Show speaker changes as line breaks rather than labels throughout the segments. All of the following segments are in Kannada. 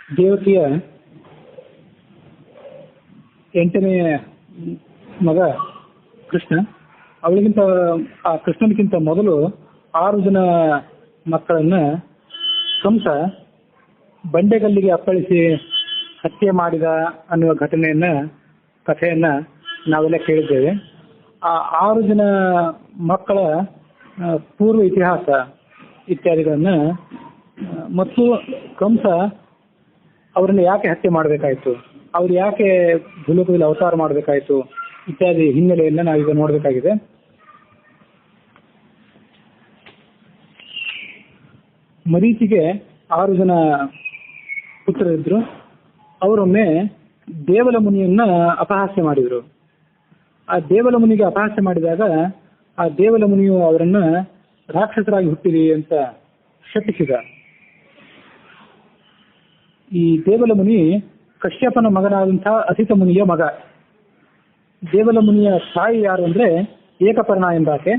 ದೇವಕಿಯ 8ನೇ ಮಗ ಕೃಷ್ಣ. ಅವಳಿಗಿಂತ ಆ ಕೃಷ್ಣನಿಗಿಂತ ಮೊದಲು 6 ಜನ ಮಕ್ಕಳನ್ನ ಕಂಸ ಬಂಡೆಗಲ್ಲಿಗೆ ಅಪ್ಪಳಿಸಿ ಹತ್ಯೆ ಮಾಡಿದ ಅನ್ನುವ ಕಥೆಯನ್ನ ನಾವೆಲ್ಲ ಕೇಳಿದ್ದೇವೆ. ಆ 6 ಜನ ಮಕ್ಕಳ ಪೂರ್ವ ಇತಿಹಾಸ ಇತ್ಯಾದಿಗಳನ್ನ ಮತ್ತು ಕಂಸ ಅವರನ್ನು ಯಾಕೆ ಹತ್ಯೆ ಮಾಡಬೇಕಾಯಿತು, ಅವ್ರು ಯಾಕೆ ಭೂಲೋಕದಲ್ಲಿ ಅವತಾರ ಮಾಡಬೇಕಾಯಿತು ಇತ್ಯಾದಿ ಹಿನ್ನೆಲೆಯನ್ನ ನಾವೀಗ ನೋಡಬೇಕಾಗಿದೆ. ಮರೀಚಿಗೆ 6 ಜನ ಪುತ್ರರಿದ್ರು. ಅವರೊಮ್ಮೆ ದೇವಲ ಮುನಿಯನ್ನ ಅಪಹಾಸ್ಯ ಮಾಡಿದರು. ಆ ದೇವಲ ಮುನಿಗೆ ಅಪಹಾಸ್ಯ ಮಾಡಿದಾಗ ಆ ದೇವಲ ಮುನಿಯು ಅವರನ್ನ ರಾಕ್ಷಸರಾಗಿ ಹುಟ್ಟಿರಿ ಅಂತ ಶಪಿಸಿದ. ಈ ದೇವಲ ಮುನಿ ಕಶ್ಯಪನ ಮಗನಾದಂತಹ ಅಸಿತ ಮುನಿಯ ಮಗ. ದೇವಲ ಮುನಿಯ ತಾಯಿ ಯಾರು ಅಂದ್ರೆ ಏಕಪರ್ಣ ಎಂಬಾಕೆ.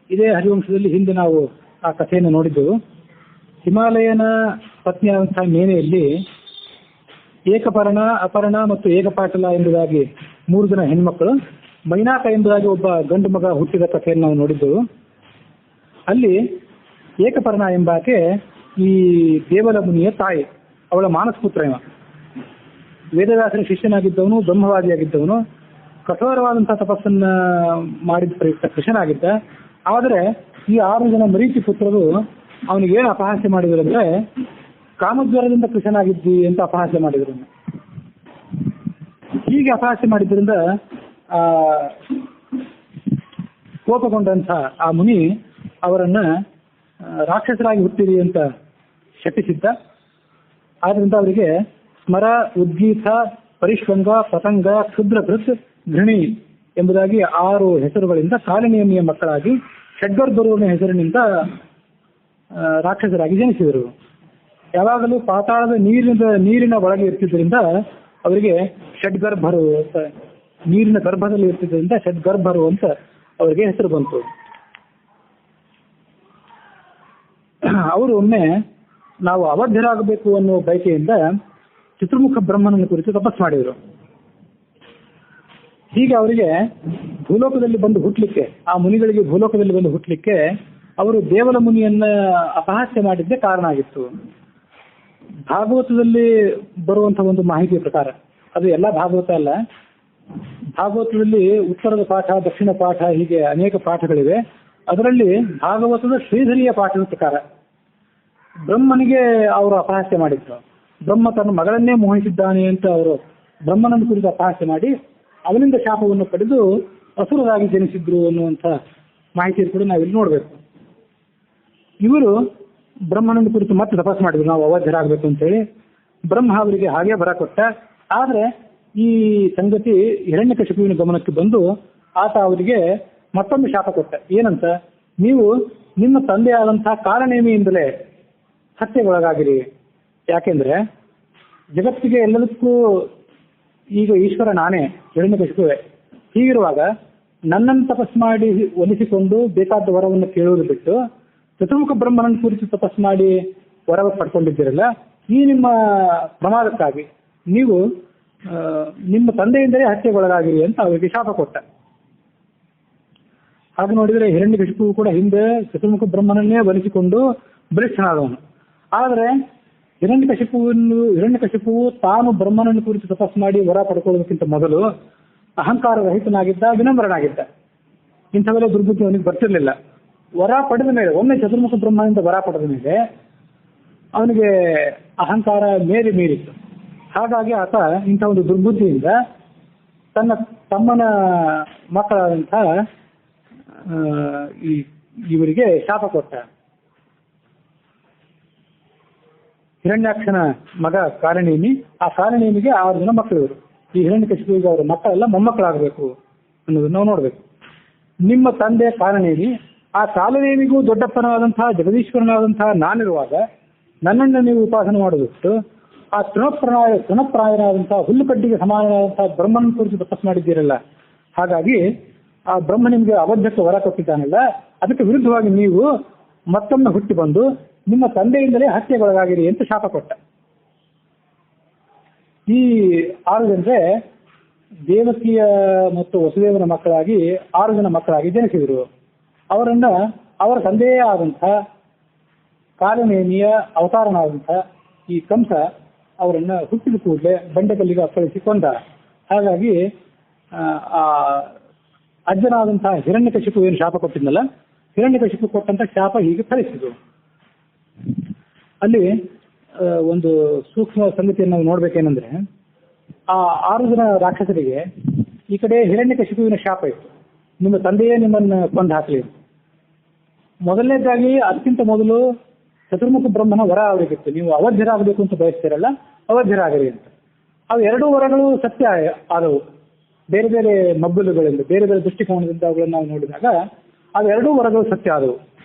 ಇದೇ ಹರಿವಂಶದಲ್ಲಿ ಹಿಂದೆ ನಾವು ಆ ಕಥೆಯನ್ನು ನೋಡಿದ್ದೆವು. ಹಿಮಾಲಯನ ಪತ್ನಿಯಾದಂತಹ ಮೇನೆಯಲ್ಲಿ ಏಕಪರ್ಣ, ಅಪರ್ಣ ಮತ್ತು ಏಕಪಾಟಲ ಎಂಬುದಾಗಿ 3 ಜನ ಹೆಣ್ಮಕ್ಕಳು, ಮೈನಾಕ ಎಂಬುದಾಗಿ ಒಬ್ಬ ಗಂಡು ಮಗ ಹುಟ್ಟಿದ ಕಥೆಯನ್ನು ನಾವು ನೋಡಿದ್ದೆವು. ಅಲ್ಲಿ ಏಕಪರ್ಣ ಎಂಬಾಕೆ ಈ ದೇವಲ ಮುನಿಯ ತಾಯಿ, ಅವಳ ಮಾನಸಪುತ್ರ ಇವ. ವೇದವ್ಯಾಸನ ಶಿಷ್ಯನಾಗಿದ್ದವನು, ಬ್ರಹ್ಮವಾದಿಯಾಗಿದ್ದವನು, ಕಠೋರವಾದಂತಹ ತಪಸ್ಸನ್ನ ಮಾಡಿದ ಪ್ರಯುಕ್ತ ಕೃಷ್ಣನಾಗಿದ್ದ. ಆದರೆ ಈ 6 ಜನ ಮರೀಚಿ ಪುತ್ರರು ಅವನಿಗೆ ಏನು ಅಪಹಾಸ್ಯ ಮಾಡಿದ್ರು ಅಂದ್ರೆ ಕಾಮಜ್ವರದಿಂದ ಕೃಷ್ಣನಾಗಿದ್ದಿ ಅಂತ ಅಪಹಾಸ್ಯ ಮಾಡಿದ್ರು. ಹೀಗೆ ಅಪಹಾಸ್ಯ ಮಾಡಿದ್ರಿಂದ ಕೋಪಗೊಂಡಂತ ಆ ಮುನಿ ಅವರನ್ನ ರಾಕ್ಷಸರಾಗಿ ಹುಟ್ಟಿರಿ ಅಂತ ಶಪಿಸಿದ್ದ. ಆದ್ರಿಂದ ಅವರಿಗೆ ಸ್ಮರ, ಉದ್ಗೀತ, ಪರಿಶ್ವಂಗ, ಪತಂಗ, ಕ್ಷುದ್ರಕೃತ್, ಘೃಣಿ ಎಂಬುದಾಗಿ 6 ಹೆಸರುಗಳಿಂದ ಕಾಲನೇಮಿಯ ಮಕ್ಕಳಾಗಿ ಷಡ್ಗರ್ಭರುವಿನ ಹೆಸರಿನಿಂದ ರಾಕ್ಷಸರಾಗಿ ಜನಿಸಿದರು. ಯಾವಾಗಲೂ ಪಾತಾಳದ ನೀರಿನ ಒಳಗೆ ಇರ್ತಿದ್ದರಿಂದ ಅವರಿಗೆ ಷಡ್ಗರ್ಭರು ಅಂತ, ನೀರಿನ ಗರ್ಭದಲ್ಲಿ ಇರ್ತಿದ್ದರಿಂದ ಷಡ್ಗರ್ಭರು ಅಂತ ಅವರಿಗೆ ಹೆಸರು ಬಂತು. ಅವರು ಒಮ್ಮೆ ನಾವು ಅವಧ್ಯರಾಗಬೇಕು ಅನ್ನುವ ಬಯಕೆಯಿಂದ ಚತುರ್ಮುಖ ಬ್ರಹ್ಮನನ್ನು ಕುರಿತು ತಪಸ್ ಮಾಡಿದರು. ಹೀಗೆ ಅವರಿಗೆ ಭೂಲೋಕದಲ್ಲಿ ಬಂದು ಹುಟ್ಟಲಿಕ್ಕೆ, ಆ ಮುನಿಗಳಿಗೆ ಭೂಲೋಕದಲ್ಲಿ ಬಂದು ಹುಟ್ಟಲಿಕ್ಕೆ ಅವರು ದೇವಲ ಮುನಿಯನ್ನ ಅಪಹಾಸ್ಯ ಮಾಡಿದ್ದೇ ಕಾರಣ ಆಗಿತ್ತು. ಭಾಗವತದಲ್ಲಿ ಬರುವಂತಹ ಒಂದು ಮಾಹಿತಿಯ ಪ್ರಕಾರ, ಅದು ಎಲ್ಲ ಭಾಗವತ ಅಲ್ಲ, ಭಾಗವತದಲ್ಲಿ ಉತ್ತರದ ಪಾಠ, ದಕ್ಷಿಣ ಪಾಠ, ಹೀಗೆ ಅನೇಕ ಪಾಠಗಳಿವೆ. ಅದರಲ್ಲಿ ಭಾಗವತದ ಶ್ರೀಧರಿಯ ಪಾಠದ ಪ್ರಕಾರ ಬ್ರಹ್ಮನಿಗೆ ಅವರು ಅಪಹಾಸ್ಯ ಮಾಡಿದ್ರು. ಬ್ರಹ್ಮ ತನ್ನ ಮಗಳನ್ನೇ ಮೋಹಿಸಿದ್ದಾನೆ ಅಂತ ಅವರು ಬ್ರಹ್ಮನನ್ನು ಕುರಿತು ಅಪಹಾಸ್ಯ ಮಾಡಿ ಅವನಿಂದ ಶಾಪವನ್ನು ಪಡೆದು ಅಸುರರಾಗಿ ಜನಿಸಿದ್ರು ಅನ್ನುವಂಥ ಮಾಹಿತಿಯನ್ನು ಕೂಡ ನಾವಿಲ್ಲಿ ನೋಡಬೇಕು. ಇವರು ಬ್ರಹ್ಮನನ್ನು ಕುರಿತು ಮತ್ತೆ ತಪಸ್ ಮಾಡಿದ್ರು, ನಾವು ಅವಧ್ಯರಾಗಬೇಕು ಅಂತೇಳಿ. ಬ್ರಹ್ಮ ಅವರಿಗೆ ಹಾಗೆ ಬರ ಕೊಟ್ಟ. ಆದ್ರೆ ಈ ಸಂಗತಿ ಹಿರಣ್ಯಕಶಿಪುವಿನ ಗಮನಕ್ಕೆ ಬಂದು ಆತ ಅವರಿಗೆ ಮತ್ತೊಂದು ಶಾಪ ಕೊಟ್ಟ. ಏನಂತ, ನೀವು ನಿಮ್ಮ ತಂದೆಯಾದಂತಹ ಕಾಲನೇಮಿಯಿಂದಲೇ ಹತ್ಯೆಗೊಳಗಾಗಿರಿ. ಯಾಕೆಂದ್ರೆ ಜಗತ್ತಿಗೆ ಎಲ್ಲದಕ್ಕೂ ಈಗ ಈಶ್ವರ ನಾನೇ, ಹಿರಣ್ಯಕಶಿಪುವೆ. ಹೀಗಿರುವಾಗ ನನ್ನನ್ನು ತಪಸ್ ಮಾಡಿ ಒಲಿಸಿಕೊಂಡು ಬೇಕಾದ ವರವನ್ನು ಕೇಳುವುದು ಬಿಟ್ಟು ಚತುರ್ಮುಖ ಬ್ರಹ್ಮನನ್ನು ಕುರಿತು ತಪಸ್ ಮಾಡಿ ವರ ಪಡ್ಕೊಂಡಿದ್ದೀರಲ್ಲ, ಈ ನಿಮ್ಮ ಪ್ರಮಾದಕ್ಕಾಗಿ ನೀವು ನಿಮ್ಮ ತಂದೆಯಿಂದಲೇ ಹತ್ಯೆಗೊಳಗಾಗಿರಿ ಅಂತ ಅವರಿಗೆ ಶಾಪ ಕೊಟ್ಟ. ಹಾಗೆ ನೋಡಿದರೆ ಹಿರಣ್ಯಕಶಿಪು ಕೂಡ ಹಿಂದೆ ಚತುರ್ಮುಖ ಬ್ರಹ್ಮನನ್ನೇ ಒಲಿಸಿಕೊಂಡು ಬಲಿಷ್ಠನಾದವನು. ಆದರೆ ಹಿರಣ್ಯಕಶಿಪುವು ತಾನು ಬ್ರಹ್ಮನನ್ನು ಕುರಿತು ತಪಸ್ ಮಾಡಿ ವರ ಪಡ್ಕೊಳ್ಳೋದಕ್ಕಿಂತ ಮೊದಲು ಅಹಂಕಾರ ರಹಿತನಾಗಿದ್ದ, ವಿನಮ್ರನಾಗಿದ್ದ. ಇಂಥವೆಲ್ಲ ದುರ್ಬುದ್ಧಿ ಅವನಿಗೆ ಬರ್ತಿರ್ಲಿಲ್ಲ. ವರ ಪಡೆದ ಮೇಲೆ, ಒಮ್ಮೆ ಚತುರ್ಮುಖ ಬ್ರಹ್ಮನಿಂದ ವರ ಪಡೆದ ಮೇಲೆ ಅವನಿಗೆ ಅಹಂಕಾರ ಮೀರಿತ್ತು. ಹಾಗಾಗಿ ಆತ ಇಂಥ ಒಂದು ದುರ್ಬುದ್ಧಿಯಿಂದ ತನ್ನ ತಮ್ಮನ ಮಕ್ಕಳಾದಂಥ ಇವರಿಗೆ ಶಾಪ ಕೊಟ್ಟ. ಹಿರಣ್ಯಾಕ್ಷನ ಮಗ ಕಾಲನೇಮಿ, ಆ ಕಾಲನೇಮಿಗೆ 6 ಜನ ಮಕ್ಕಳು ಇವರು. ಈ ಹಿರಣ್ಯಕಶಿಪುವಿಗೆ ಅವರ ಮಕ್ಕಳೆಲ್ಲ ಮೊಮ್ಮಕ್ಕಳಾಗಬೇಕು ಅನ್ನೋದನ್ನ ನಾವು ನೋಡ್ಬೇಕು. ನಿಮ್ಮ ತಂದೆ ಕಾಲನೇಮಿ, ಆ ಕಾಲನೇಮಿಗೂ ದೊಡ್ಡಪ್ಪನಾದಂತಹ ಜಗದೀಶ್ವರನಾದಂತಹ ನಾನಿರುವಾಗ ನನ್ನನ್ನು ನೀವು ಉಪಾಸನೆ ಮಾಡೋದಿತ್ತು ಆ ತೃಣಪ್ರಾಯನಾದಂತಹ ಹುಲ್ಲುಕಡ್ಡಿಗೆ ಸಮಾನವಾದಂತಹ ಬ್ರಹ್ಮನ ಕುರಿತು ತಪಸ್ ಮಾಡಿದ್ದೀರಲ್ಲ, ಹಾಗಾಗಿ ಆ ಬ್ರಹ್ಮ ನಿಮಗೆ ಅಬದ್ಧಕ್ಕೆ ವರ ಕೊಟ್ಟಿದ್ದಾನಲ್ಲ, ಅದಕ್ಕೆ ವಿರುದ್ಧವಾಗಿ ನೀವು ಮತ್ತೊಮ್ಮೆ ಹುಟ್ಟಿ ಬಂದು ನಿಮ್ಮ ತಂದೆಯಿಂದಲೇ ಹತ್ಯೆಗೊಳಗಾಗಿರಿ ಅಂತ ಶಾಪ ಕೊಟ್ಟ. ಈ 6 ಜನರೇ ದೇವಕಿಯ ಮತ್ತು ವಸುದೇವನ ಮಕ್ಕಳಾಗಿ 6 ಜನ ಮಕ್ಕಳಾಗಿ ಜನಿಸಿದರು. ಅವರನ್ನ ಅವರ ತಂದೆಯೇ ಆದಂಥ ಕಾಲನೇಮಿಯ ಅವತಾರನಾದಂಥ ಈ ಕಂಸ ಅವರನ್ನ ಹುಟ್ಟಿದ ಕೂಡಲೇ ಬಂಡೆಕಲ್ಲಿಗೆ ಅಪ್ಪಳಿಸಿ ಕೊಂದ. ಹಾಗಾಗಿ ಆ ಅಜ್ಜನಾದಂತಹ ಹಿರಣ್ಯಕಶಿಪು ಏನು ಶಾಪ ಕೊಟ್ಟಿದ್ನಲ್ಲ, ಹಿರಣ್ಯಕಶಿಪು ಕೊಟ್ಟಂತ ಶಾಪ ಹೀಗೆ ಫಲಿಸಿತು. ಅಲ್ಲಿ ಒಂದು ಸೂಕ್ಷ್ಮ ಸಂಗತಿಯನ್ನು ನಾವು ನೋಡ್ಬೇಕೇನಂದ್ರೆ, ಆ 6 ಜನ ರಾಕ್ಷಸರಿಗೆ ಈ ಕಡೆ ಹಿರಣ್ಯಕಶಿಪುವಿನ ಶಾಪ ಇತ್ತು, ನಿಮ್ಮ ತಂದೆಯೇ ನಿಮ್ಮನ್ನು ಕೊಂದು ಹಾಕಲಿ. ಮೊದಲನೇದಾಗಿ ಅದಕ್ಕಿಂತ ಮೊದಲು ಚತುರ್ಮುಖ ಬ್ರಹ್ಮನ ವರ ಅವರಿಗಿತ್ತು, ನೀವು ಅವಧ್ಯರಾಗಬೇಕು ಅಂತ ಬಯಸ್ತೀರಲ್ಲ, ಅವಧ್ಯರಾಗಲಿ ಅಂತ. ಅವು 2 ವರಗಳು ಸತ್ಯ ಆದವು. ಬೇರೆ ಬೇರೆ ಮಗ್ಗುಲುಗಳಿಂದ, ಬೇರೆ ಬೇರೆ ದೃಷ್ಟಿಕೋನದಿಂದ ಅವುಗಳನ್ನು ನಾವು ನೋಡಿದಾಗ ಅವು 2 ವರಗಳು ಸತ್ಯ ಆದವು.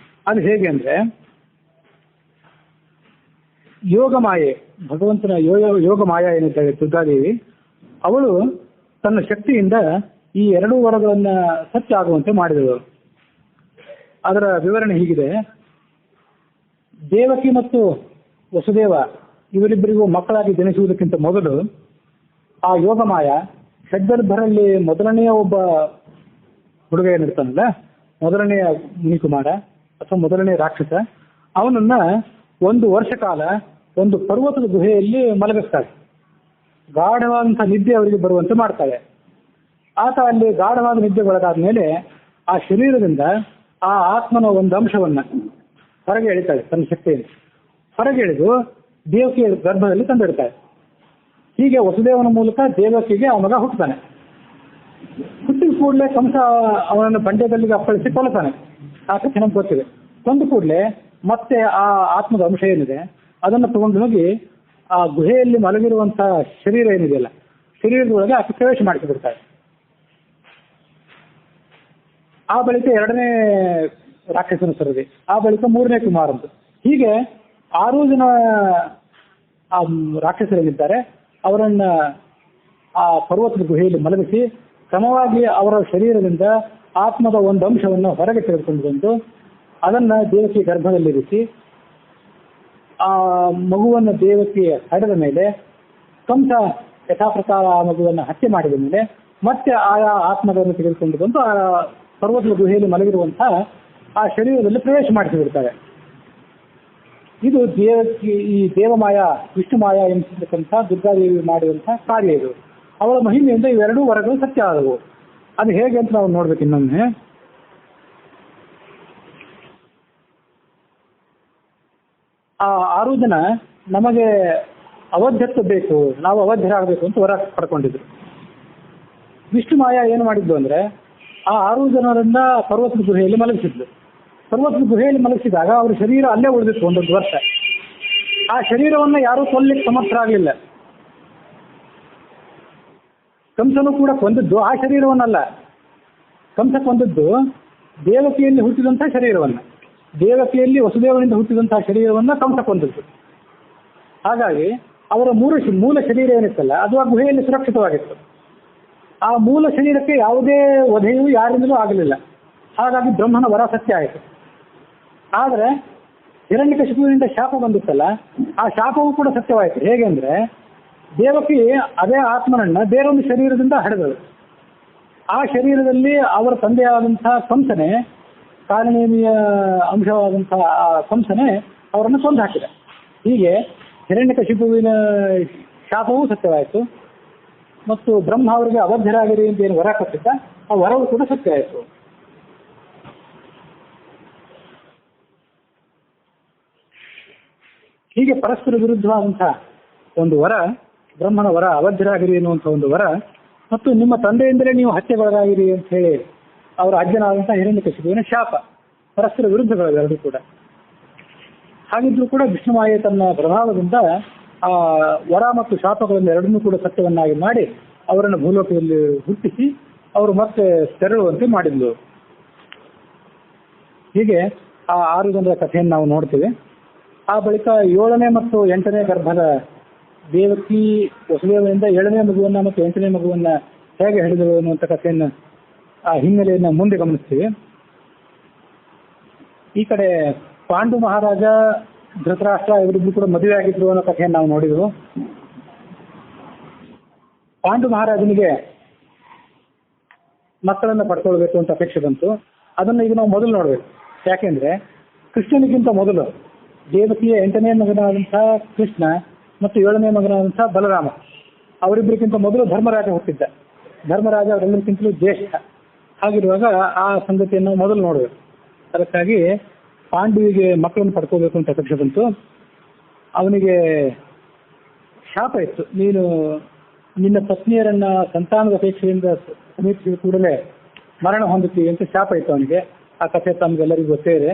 ಅದು ಹೇಗೆ ಅಂದ್ರೆ, ಯೋಗ ಮಾಯೆ, ಭಗವಂತನ ಯೋಗ ಮಾಯಾ ಏನಿದ್ದಾಳೆ ದುರ್ಗಾದೇವಿ, ಅವಳು ತನ್ನ ಶಕ್ತಿಯಿಂದ ಈ 2 ವರಗಳನ್ನ ಸತ್ಯ ಆಗುವಂತೆ ಮಾಡಿದಳು. ಅದರ ವಿವರಣೆ ಹೀಗಿದೆ. ದೇವಕಿ ಮತ್ತು ವಸುದೇವ ಇವರಿಬ್ಬರಿಗೂ ಮಕ್ಕಳಾಗಿ ಜನಿಸುವುದಕ್ಕಿಂತ ಮೊದಲು ಆ ಯೋಗಮಾಯ ಷಡ್ಗರ್ಭರಲ್ಲಿ ಮೊದಲನೆಯ ಒಬ್ಬ ಹುಡುಗ ಏನಿರ್ತಾನಲ್ಲ, ಮೊದಲನೆಯ ಮುನಿಕುಮಾರ ಅಥವಾ ಮೊದಲನೇ ರಾಕ್ಷಸ, ಅವನನ್ನ 1 ವರ್ಷ ಕಾಲ ಒಂದು ಪರ್ವತದ ಗುಹೆಯಲ್ಲಿ ಮಲಗಿಸ್ತಾಳೆ. ಗಾಢವಾದಂತಹ ನಿದ್ದೆ ಅವರಿಗೆ ಬರುವಂತೆ ಮಾಡ್ತಾಳೆ. ಆತ ಅಲ್ಲಿ ಗಾಢವಾದ ನಿದ್ದೆ ಒಳಗಾದ ಮೇಲೆ ಆ ಶರೀರದಿಂದ ಆ ಆತ್ಮನ ಒಂದು ಅಂಶವನ್ನ ಹೊರಗೆ ಎಳಿತಾಳೆ, ತನ್ನ ಶಕ್ತಿಯನ್ನು ಹೊರಗೆ ಎಳೆದು ದೇವಕಿಯ ಗರ್ಭದಲ್ಲಿ ತಂದಿಡ್ತಾಳೆ. ಹೀಗೆ ವಸುದೇವನ ಮೂಲಕ ದೇವಕಿಗೆ ಆ ಮಗ ಹುಟ್ಟುತ್ತಾನೆ. ಹುಟ್ಟಿದ ಕೂಡಲೇ ಕಂಸ ಅವನನ್ನು ಬಂಡೆಗಲ್ಲಿಗೆ ಅಪ್ಪಳಿಸಿ ಕೊಲ್ತಾನೆ. ಆ ಕಥೆ ನಮ್ಗೆ ಗೊತ್ತಿದೆ. ಕೊಂದ ಕೂಡಲೇ ಮತ್ತೆ ಆ ಆತ್ಮದ ಅಂಶ ಏನಿದೆ ಅದನ್ನು ತಗೊಂಡು ಹೋಗಿ ಆ ಗುಹೆಯಲ್ಲಿ ಮಲಗಿರುವಂತಹ ಶರೀರ ಏನಿದೆಯಲ್ಲ, ಶರೀರದೊಳಗೆ ಆಕೆ ಪ್ರವೇಶ ಮಾಡಿಸಿಬಿಡ್ತಾಳೆ. ಆ ಬಳಿಕ 2ನೇ ರಾಕ್ಷಸನ ಸರದಿ, ಆ ಬಳಿಕ 3ನೇ ಕುಮಾರಂತು. ಹೀಗೆ 6 ಜನ ಆ ರಾಕ್ಷಸರೇನಿದ್ದಾರೆ ಅವರನ್ನ ಆ ಪರ್ವತದ ಗುಹೆಯಲ್ಲಿ ಮಲಗಿಸಿ ಕ್ರಮವಾಗಿ ಅವರ ಶರೀರದಿಂದ ಆತ್ಮದ ಒಂದು ಅಂಶವನ್ನು ಹೊರಗೆ ತೆಗೆದುಕೊಂಡು ಬಂದು ಅದನ್ನ ದೇವಕಿ ಗರ್ಭದಲ್ಲಿರಿಸಿ ಆ ಮಗುವನ್ನು ದೇವಕಿಯ ಹಡೆದ ಮೇಲೆ ಕಂಸ ಯಥಾಪ್ರಕಾರ ಆ ಮಗುವನ್ನು ಹತ್ಯೆ ಮಾಡಿದ ಮೇಲೆ ಮತ್ತೆ ಆಯಾ ಆತ್ಮಗಳನ್ನು ತೆಗೆದುಕೊಂಡು ಬಂದು ಆ ಪರ್ವತದ ಗುಹೆಯಲ್ಲಿ ಮಲಗಿರುವಂತಹ ಆ ಶರೀರದಲ್ಲಿ ಪ್ರವೇಶ ಮಾಡಿಸಿಬಿಡ್ತಾರೆ. ಇದು ಈ ದೇವಮಾಯ ವಿಷ್ಣುಮಾಯ ಎನಿಸಿರ್ತಕ್ಕಂಥ ದುರ್ಗಾದೇವಿ ಮಾಡಿದಂತಹ ಕಾರ್ಯ ಇದು. ಅವಳ ಮಹಿಮೆಯಿಂದ ಇವೆರಡೂ ವರಗಳು ಸತ್ಯ ಆದವು. ಅದು ಹೇಗೆ ಅಂತ ನಾವು ನೋಡ್ಬೇಕು ಇನ್ನೊಮ್ಮೆ. ಆ 6 ಜನ ನಮಗೆ ಅವಧ್ಯತ್ವ ಬೇಕು, ನಾವು ಅವಧ್ಯರಾಗಬೇಕು ಅಂತ ವರ ಪಡ್ಕೊಂಡಿದ್ರು. ವಿಷ್ಣುಮಾಯ ಏನು ಮಾಡಿದ್ದು ಅಂದ್ರೆ, ಆ 6 ಜನರನ್ನ ಪರ್ವತದ ಗುಹೆಯಲ್ಲಿ ಮಲಗಿಸಿದ್ಲು. ಪರ್ವತದ ಗುಹೆಯಲ್ಲಿ ಮಲಗಿಸಿದಾಗ ಅವ್ರ ಶರೀರ ಅಲ್ಲೇ ಉಳಿದಿತ್ತು 1 ವರ್ಷ. ಆ ಶರೀರವನ್ನ ಯಾರೂ ಕೊಲ್ಲಿಕ್ಕೆ ಸಮರ್ಥರಾಗಲಿಲ್ಲ. ಕಂಸನು ಕೂಡ ಕೊಂದದ್ದು ಆ ಶರೀರವನ್ನಲ್ಲ, ಕಂಸ ಕೊಂದದ್ದು ದೇವಕಿಯಲ್ಲಿ ಹುಟ್ಟಿದಂತಹ ಶರೀರವನ್ನ, ದೇವಕಿಯಲ್ಲಿ ವಸುದೇವನಿಂದ ಹುಟ್ಟಿದಂತಹ ಶರೀರವನ್ನ ಕಂಸ ಕೊಂದದ್ದು. ಹಾಗಾಗಿ ಅವರ ಮೂಲ ಶರೀರ ಏನಿತ್ತಲ್ಲ ಅದು ಆ ಗುಹೆಯಲ್ಲಿ ಸುರಕ್ಷಿತವಾಗಿತ್ತು. ಆ ಮೂಲ ಶರೀರಕ್ಕೆ ಯಾವುದೇ ವಧೆಯೂ ಯಾರಿಂದಲೂ ಆಗಲಿಲ್ಲ. ಹಾಗಾಗಿ ಬ್ರಹ್ಮನ ವರ ಸತ್ಯ ಆಯಿತು. ಆದರೆ ಹಿರಣ್ಯಕಶಿಪುವಿನಿಂದ ಶಾಪ ಬಂದಿತ್ತಲ್ಲ, ಆ ಶಾಪವೂ ಕೂಡ ಸತ್ಯವಾಯಿತು. ಹೇಗೆ ಅಂದ್ರೆ, ದೇವಕಿ ಅದೇ ಆತ್ಮನನ್ನ ಬೇರೊಂದು ಶರೀರದಿಂದ ಹಡೆದಳು. ಆ ಶರೀರದಲ್ಲಿ ಅವರ ತಂದೆಯಾದಂತಹ ಕಂಸನೆ, ಕಾಲನೇಮಿಯ ಅಂಶವಾದಂತಹ ಆ ಕಂಸನೆ ಅವರನ್ನು ಕೊಂದು ಹಾಕಿದ. ಹೀಗೆ ಹಿರಣ್ಯಕಶಿಪುವಿನ ಶಾಪವೂ ಸತ್ಯವಾಯಿತು ಮತ್ತು ಬ್ರಹ್ಮ ಅವರಿಗೆ ಅವಧ್ಯರಾಗಿರಿ ಅಂತ ಏನು ವರ ಕೊಟ್ಟಿದ್ದ ಆ ವರವು ಕೂಡ ಸತ್ಯ ಆಯಿತು. ಹೀಗೆ ಪರಸ್ಪರ ವಿರುದ್ಧವಾದಂತಹ ಒಂದು ವರ, ಬ್ರಹ್ಮನ ವರ ಅವಧ್ಯರಾಗಿರಿ ಎನ್ನುವಂಥ ಒಂದು ವರ, ಮತ್ತು ನಿಮ್ಮ ತಂದೆಯಿಂದಲೇ ನೀವು ಹತ್ಯೆಗೊಳಗಾಗಿರಿ ಅಂತ ಹೇಳಿ ಅವರ ಅಜ್ಜನಾದಂತಹ ಹಿರಣ್ಯಕಶಿಪುವಿನ ಶಾಪ, ಪರಸ್ಪರ ವಿರುದ್ಧಗಳು ಎರಡೂ ಕೂಡ. ಹಾಗಿದ್ರೂ ಕೂಡ ವಿಷ್ಣುಮಾಯೆ ತನ್ನ ಪ್ರಭಾವದಿಂದ ಆ ವರ ಮತ್ತು ಶಾಪಗಳನ್ನು ಎರಡನ್ನೂ ಕೂಡ ಸತ್ಯವನ್ನಾಗಿ ಮಾಡಿ ಅವರನ್ನು ಭೂಲೋಕದಲ್ಲಿ ಹುಟ್ಟಿಸಿ ಅವರು ಮತ್ತೆ ತೆರಳುವಂತೆ ಮಾಡಿದ್ಲು. ಹೀಗೆ ಆ 6 ಜನರ ಕಥೆಯನ್ನು ನಾವು ನೋಡ್ತೀವಿ. ಆ ಬಳಿಕ 7ನೇ ಮತ್ತು 8ನೇ ಗರ್ಭದ ದೇವಕಿ ವಸುದೇವನಿಂದ 7ನೇ ಮಗುವನ್ನ ಮತ್ತು 8ನೇ ಮಗುವನ್ನ ಹೇಗೆ ಹಿಡಿದಳು ಅನ್ನುವಂಥ ಕಥೆಯನ್ನು, ಆ ಹಿನ್ನೆಲೆಯನ್ನು ಮುಂದೆ ಗಮನಿಸ್ತೀವಿ. ಈ ಕಡೆ ಪಾಂಡು ಮಹಾರಾಜ, ಧೃತರಾಷ್ಟ್ರ ಇವರಿಬ್ಬರು ಕೂಡ ಮದುವೆ ಆಗಿದ್ರು ಅನ್ನೋ ಕಥೆಯನ್ನು ನಾವು ನೋಡಿದ್ವು. ಪಾಂಡು ಮಹಾರಾಜನಿಗೆ ಮಕ್ಕಳನ್ನು ಪಡ್ಕೊಳ್ಬೇಕು ಅಂತ ಅಪೇಕ್ಷೆ ಬಂತು. ಅದನ್ನು ಈಗ ನಾವು ಮೊದಲು ನೋಡಬೇಕು. ಯಾಕೆಂದ್ರೆ ಕೃಷ್ಣನಿಗಿಂತ ಮೊದಲು ದೇವಕಿಯ 8ನೇ ಮಗನಾದಂಥ ಕೃಷ್ಣ ಮತ್ತು 7ನೇ ಮಗನಾದಂಥ ಬಲರಾಮ, ಅವರಿಬ್ಬರಿಗಿಂತ ಮೊದಲು ಧರ್ಮರಾಜ ಹುಟ್ಟಿದ್ದ. ಧರ್ಮರಾಜ ಅವರೆಲ್ಲರಿಗಿಂತಲೂ ಜ್ಯೇಷ್ಠ. ಹಾಗಿರುವಾಗ ಆ ಸಂಗತಿಯನ್ನು ಮೊದಲು ನೋಡಬೇಕು. ಅದಕ್ಕಾಗಿ ಪಾಂಡುವಿಗೆ ಮಕ್ಕಳನ್ನು ಪಡ್ಕೋಬೇಕು ಅಂತ ಅಪೇಕ್ಷೆ ಬಂತು. ಅವನಿಗೆ ಶಾಪ ಇತ್ತು, ನೀನು ನಿನ್ನ ಪತ್ನಿಯರನ್ನ ಸಂತಾನದ ಅಪೇಕ್ಷೆಯಿಂದ ಸಮೀಪಿಸಿದ ಕೂಡಲೇ ಮರಣ ಹೊಂದುತ್ತೀವಿ ಅಂತ ಶಾಪ ಇತ್ತು ಅವನಿಗೆ. ಆ ಕಥೆ ತಮಗೆಲ್ಲರಿಗೂ ಗೊತ್ತೇ ಇದೆ.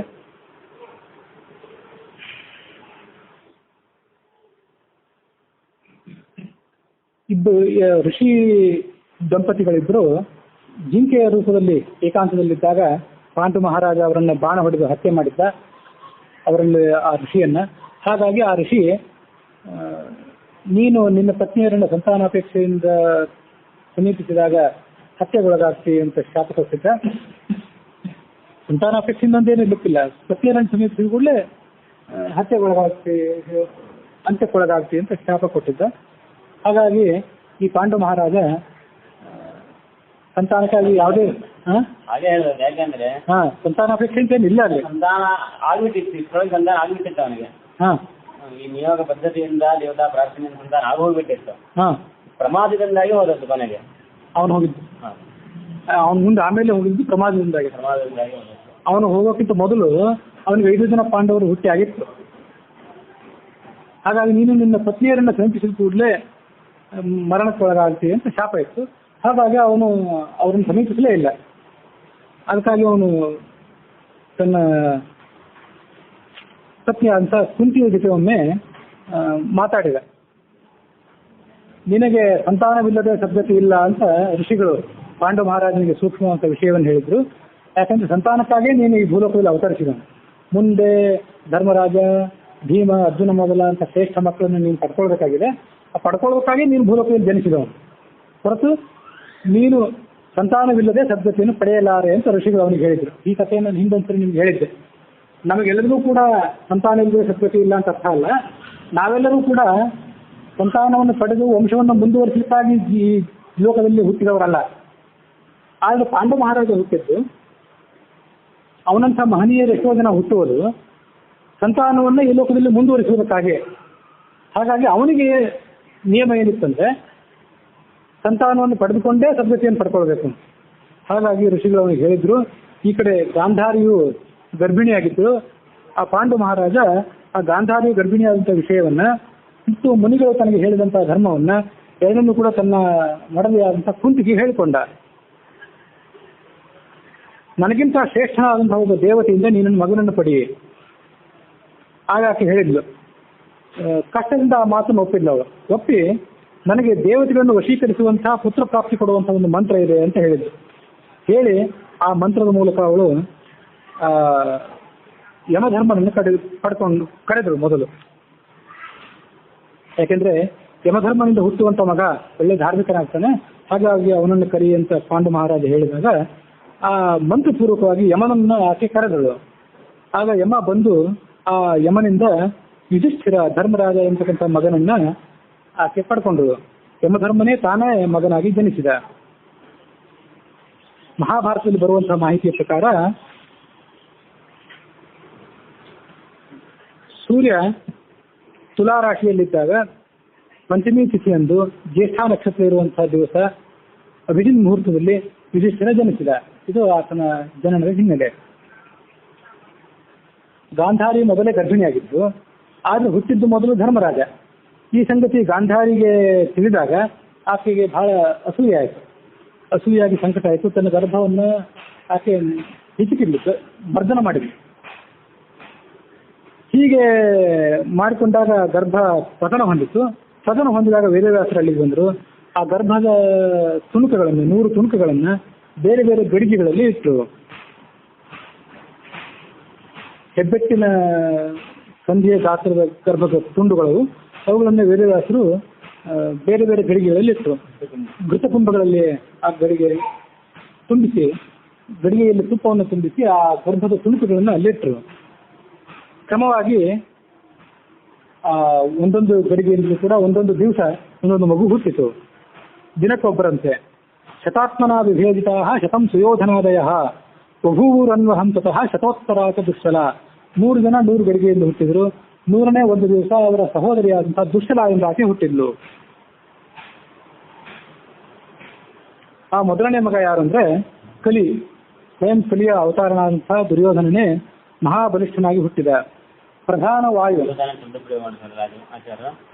ಋಷಿ ದಂಪತಿಗಳಿಬ್ಬರು ಜಿಂಕೆಯ ರೂಪದಲ್ಲಿ ಏಕಾಂತದಲ್ಲಿದ್ದಾಗ ಪಾಂಡು ಮಹಾರಾಜ ಅವರನ್ನ ಬಾಣ ಹೊಡೆದು ಹತ್ಯೆ ಮಾಡಿದ್ದ, ಅವರಲ್ಲಿ ಆ ಋಷಿಯನ್ನ. ಹಾಗಾಗಿ ಆ ಋಷಿ ನೀನು ನಿನ್ನ ಪತ್ನಿಯರನ್ನ ಸಂತಾನಾಪೇಕ್ಷೆಯಿಂದ ಸಮೀಪಿಸಿದಾಗ ಹತ್ಯೆಗೊಳಗಾಗ್ತಿ ಅಂತ ಶಾಪ ಕೊಟ್ಟಿದ್ದ. ಸಂತಾನಾಪೇಕ್ಷೆಯಿಂದ ಅಂತೇನು ಇರ್ಲಿಕ್ಕಿಲ್ಲ, ಪತ್ನಿಯರನ್ನು ಸಮೀಪಿಸಿದ ಕೂಡಲೇ ಅಂತ್ಯಕ್ಕೊಳಗಾಗ್ತಿ ಅಂತ ಶಾಪ ಕೊಟ್ಟಿದ್ದ. ಹಾಗಾಗಿ ಈ ಪಾಂಡು ಮಹಾರಾಜ ಸಂತಾನಕ್ಕಾಗಿ ಯಾವುದೇ
ಹಾಗೆ ಹೇಳೋದು. ಯಾಕೆಂದ್ರೆ
ಸಂತಾನಾಪೇಕ್ಷೆ ಅಂತ ಏನಿಲ್ಲ ಅಲ್ಲಿ,
ಸಂತಾನ ಆಗ್ಬಿಟ್ಟಿತ್ತು, ಸಂತಾನ ಆಗ್ಬಿಟ್ಟಿತ್ತು ಅವನಿಗೆ. ಈ ನಿಯೋಗ ಪದ್ಧತಿಯಿಂದ ದೇವತಾ ಪ್ರಾರ್ಥನೆಯಿಂದ ಸಂತಾನ ಆಗೋಗ್ಬಿಟ್ಟಿತ್ತು. ಪ್ರಮಾದದಿಂದಾಗಿ ಹೋದದ್ದು ಕೊನೆಗೆ
ಅವನು ಹೋಗಿದ್ದು. ಅವನ ಮುಂದೆ ಆಮೇಲೆ ಹೋಗಿದ್ದು ಪ್ರಮಾದದಿಂದಾಗಿ. ಅವನು ಹೋಗೋಕ್ಕಿಂತ ಮೊದಲು ಅವನಿಗೆ 5 ಜನ ಪಾಂಡವರು ಹುಟ್ಟಿ ಆಗಿತ್ತು. ಹಾಗಾಗಿ ನೀನು ನಿನ್ನ ಪತ್ನಿಯರನ್ನ ಸಮೀಪಿಸಿದ ಕೂಡಲೇ ಮರಣಕ್ಕೊಳಗಾಗ್ತೀವಿ ಅಂತ ಶಾಪ ಇತ್ತು. ಹಾಗಾಗಿ ಅವನು ಅವರನ್ನು ಸಮೀಪಿಸಲೇ ಇಲ್ಲ. ಅದಕ್ಕಾಗಿ ಅವನು ತನ್ನ ಪತ್ನಿ ಅಂತ ಕುಂತಿಯ ಜೊತೆ ಒಮ್ಮೆ ಮಾತಾಡಿದ. ನಿನಗೆ ಸಂತಾನವಿಲ್ಲದೆ ಸದ್ಗತಿ ಇಲ್ಲ ಅಂತ ಋಷಿಗಳು ಪಾಂಡು ಮಹಾರಾಜನಿಗೆ ಸೂಕ್ಷ್ಮವಂತ ವಿಷಯವನ್ನು ಹೇಳಿದ್ರು. ಯಾಕಂದ್ರೆ ಸಂತಾನಕ್ಕಾಗೇ ನೀನು ಈ ಭೂಲೋಕದಲ್ಲಿ ಅವತರಿಸಿದನು. ಮುಂದೆ ಧರ್ಮರಾಜ, ಭೀಮ, ಅರ್ಜುನ ಮೊದಲ ಅಂತ ಶ್ರೇಷ್ಠ ಮಕ್ಕಳನ್ನು ನೀನು ಪಡ್ಕೊಳ್ಬೇಕಾಗಿದೆ. ಆ ಪಡ್ಕೊಳ್ಳೋಕ್ಕಾಗಿ ನೀನು ಭೂಲೋಕದಲ್ಲಿ ಜನಿಸಿದವನು, ಹೊರತು ನೀನು ಸಂತಾನವಿಲ್ಲದೆ ಸದ್ಗತಿಯನ್ನು ಪಡೆಯಲಾರೆ ಅಂತ ಋಷಿಗಳು ಅವನಿಗೆ ಹೇಳಿದ್ರು. ಈ ಕಥೆಯನ್ನು ಹಿಂದೊಂದ್ಸರಿ ನಿಮ್ಗೆ ಹೇಳಿದ್ದೆ. ನಮಗೆಲ್ಲರಿಗೂ ಕೂಡ ಸಂತಾನವಿಲ್ಲದೆ ಸದ್ಗತಿ ಇಲ್ಲ ಅಂತ ಅರ್ಥ ಅಲ್ಲ. ನಾವೆಲ್ಲರೂ ಕೂಡ ಸಂತಾನವನ್ನು ಪಡೆದು ವಂಶವನ್ನು ಮುಂದುವರಿಸಲಿಕ್ಕಾಗಿ ಈ ಲೋಕದಲ್ಲಿ ಹುಟ್ಟಿದವರಲ್ಲ. ಆದರೆ ಪಾಂಡು ಮಹಾರಾಜ ಹುಟ್ಟಿದ್ದು, ಅವನಂಥ ಮಹನೀಯರು ಎಷ್ಟೋ ಜನ ಹುಟ್ಟುವುದು ಸಂತಾನವನ್ನು ಈ ಲೋಕದಲ್ಲಿ ಮುಂದುವರಿಸುವುದಕ್ಕಾಗಿ. ಹಾಗಾಗಿ ಅವನಿಗೆ ನಿಯಮ ಏನಿತ್ತಂದ್ರೆ ಸಂತಾನವನ್ನು ಪಡೆದುಕೊಂಡೇ ಸದ್ಗತಿಯನ್ನು ಪಡ್ಕೊಳ್ಬೇಕು. ಹಾಗಾಗಿ ಋಷಿಗಳು ಅವನಿಗೆ ಹೇಳಿದ್ರು. ಈ ಕಡೆ ಗಾಂಧಾರಿಯು ಗರ್ಭಿಣಿಯಾಗಿದ್ದು, ಆ ಪಾಂಡು ಮಹಾರಾಜ ಆ ಗಾಂಧಾರಿಯು ಗರ್ಭಿಣಿಯಾದಂಥ ವಿಷಯವನ್ನ ಮತ್ತು ಮುನಿಗಳು ತನಗೆ ಹೇಳಿದಂಥ ಧರ್ಮವನ್ನ ಎರಡನ್ನೂ ಕೂಡ ತನ್ನ ಮಡದಿಯಾದಂಥ ಕುಂತಿಗೆ ಹೇಳಿಕೊಂಡ. ನನಗಿಂತ ಶ್ರೇಷ್ಠನಾದಂತಹ ಒಬ್ಬ ದೇವತೆಯಿಂದ ನೀನು ಮಗನನ್ನು ಪಡೆಯಿ. ಆಗ ಆಕೆ ಹೇಳಿದ್ಲು. ಕಷ್ಟದಿಂದ ಆ ಮಾತನ್ನು ಒಪ್ಪಿದ್ಲು ಅವಳು. ಒಪ್ಪಿ ನನಗೆ ದೇವತೆಗಳನ್ನು ವಶೀಕರಿಸುವಂತಹ ಪುತ್ರ ಪ್ರಾಪ್ತಿ ಕೊಡುವಂತಹ ಒಂದು ಮಂತ್ರ ಇದೆ ಅಂತ ಹೇಳಿದ್ಲು. ಹೇಳಿ ಆ ಮಂತ್ರದ ಮೂಲಕ ಅವಳು ಯಮಧರ್ಮನನ್ನು ಕರೆದಳು ಮೊದಲು. ಯಾಕೆಂದ್ರೆ ಯಮಧರ್ಮನಿಂದ ಹುಟ್ಟುವಂತ ಮಗ ಒಳ್ಳೆ ಧಾರ್ಮಿಕನಾಗ್ತಾನೆ, ಹಾಗಾಗಿ ಅವನನ್ನು ಕರಿ ಅಂತ ಪಾಂಡು ಮಹಾರಾಜ ಹೇಳಿದಾಗ ಆ ಮಂತ್ರಪೂರ್ವಕವಾಗಿ ಯಮನನ್ನ ಆಕೆ ಕರೆದಳು. ಆಗ ಯಮ ಬಂದು ಆ ಯಮನಿಂದ ಯುಧಿಷ್ಠಿರ ಧರ್ಮರಾಜ ಎಂಬತಕ್ಕಂಥ ಮಗನನ್ನ ಆಕೆ ಪಡ್ಕೊಂಡಳು. ಯಮಧರ್ಮನೇ ತಾನೇ ಮಗನಾಗಿ ಜನಿಸಿದ. ಮಹಾಭಾರತದಲ್ಲಿ ಬರುವಂತಹ ಮಾಹಿತಿಯ ಪ್ರಕಾರ ಸೂರ್ಯ ತುಲಾ ರಾಶಿಯಲ್ಲಿದ್ದಾಗ ಪಂಚಮಿ ತಿಥಿಯಂದು ಜ್ಯೇಷ್ಠ ನಕ್ಷತ್ರ ಇರುವಂತಹ ದಿವಸ ಅಭಿಜಿನ್ ಮುಹೂರ್ತದಲ್ಲಿ ಯುಧಿಷ್ಠಿರ ಜನಿಸಿದ. ಇದು ಆತನ ಜನನದ ಹಿನ್ನೆಲೆ. ಗಾಂಧಾರಿ ಮೊದಲೇ ಗರ್ಭಿಣಿಯಾಗಿದ್ದು, ಆದ್ರೆ ಹುಟ್ಟಿದ್ದು ಮೊದಲು ಧರ್ಮರಾಜ. ಈ ಸಂಗತಿ ಗಾಂಧಾರಿಗೆ ತಿಳಿದಾಗ ಆಕೆಗೆ ಬಹಳ ಅಸೂಯೆ ಆಯಿತು. ಅಸೂಯಾಗಿ ಸಂಕಟ ಆಯಿತು. ತನ್ನ ಗರ್ಭವನ್ನು ಆಕೆ ಹಿಚಿಕಿಡ್ಲಿಕ್ಕೆ ಮರ್ದನ ಮಾಡಿದ್ಲು. ಹೀಗೆ ಮಾಡಿಕೊಂಡಾಗ ಗರ್ಭ ಪತನ ಹೊಂದಿತ್ತು. ಪತನ ಹೊಂದಿದಾಗ ವೇದವ್ಯಾಸರು ಅಲ್ಲಿಗೆ ಬಂದರು. ಆ ಗರ್ಭದ ತುಣುಕುಗಳನ್ನು 100 ತುಣುಕುಗಳನ್ನು ಬೇರೆ ಬೇರೆ ಗಡಿಗೆಗಳಲ್ಲಿ ಇಟ್ಟರು. ಹೆಬ್ಬೆಟ್ಟಿನ ಸಂಧಿಯ ಗಾತ್ರದ ಗರ್ಭದ ತುಂಡುಗಳು, ಅವುಗಳನ್ನು ವೇದವ್ಯಾಸರು ಬೇರೆ ಬೇರೆ ಗಡಿಗೆಗಳಲ್ಲಿ ಇಟ್ಟರು. ಘೃತಕುಂಭಗಳಲ್ಲಿ ಆ ಗಡಿಗೆ ತುಂಬಿಸಿ, ಗಡಿಗೆಯಲ್ಲಿ ತುಪ್ಪವನ್ನು ತುಂಬಿಸಿ ಆ ಗರ್ಭದ ತುಣುಕುಗಳನ್ನು ಅಲ್ಲಿಟ್ಟರು. ಕ್ರಮವಾಗಿ ಒಂದೊಂದು ಗಡಿಗೆಯಲ್ಲಿ ಕೂಡ ಒಂದೊಂದು ದಿವಸ ಒಂದೊಂದು ಮಗು ಹುಟ್ಟಿತು. ದಿನಕ್ಕೊಬ್ಬರಂತೆ. ಶತಾತ್ಮನ ವಿಭೇದಿತಾ ಶತಂ ಸುಯೋಧನಾದಯ ಬಭೂವೂರನ್ವಹಂ ತತಃ ಶತೋತ್ತರಾತ ದುಶ್ಶಲ. 100 ಜನ 100 ಗಡಿಗೆಯಿಂದ ಹುಟ್ಟಿದ್ರು. 100ನೇ ಒಂದು ದಿವಸ ಅವರ ಸಹೋದರಿಯಾದಂತಹ ದುಶ್ಶಲ ಎಂಬಾಕೆ ಹುಟ್ಟಿದ್ಲು. ಆ ಮೊದಲನೇ ಮಗ ಯಾರು ಅಂದ್ರೆ ಕಲಿ. ಸ್ವಯಂ ಕಲಿಯ ಅವತಾರನಾದಂತಹ ದುರ್ಯೋಧನನೇ ಮಹಾಬಲಿಷ್ಠನಾಗಿ ಹುಟ್ಟಿದ. ಪ್ರಧಾನ ವಾಯು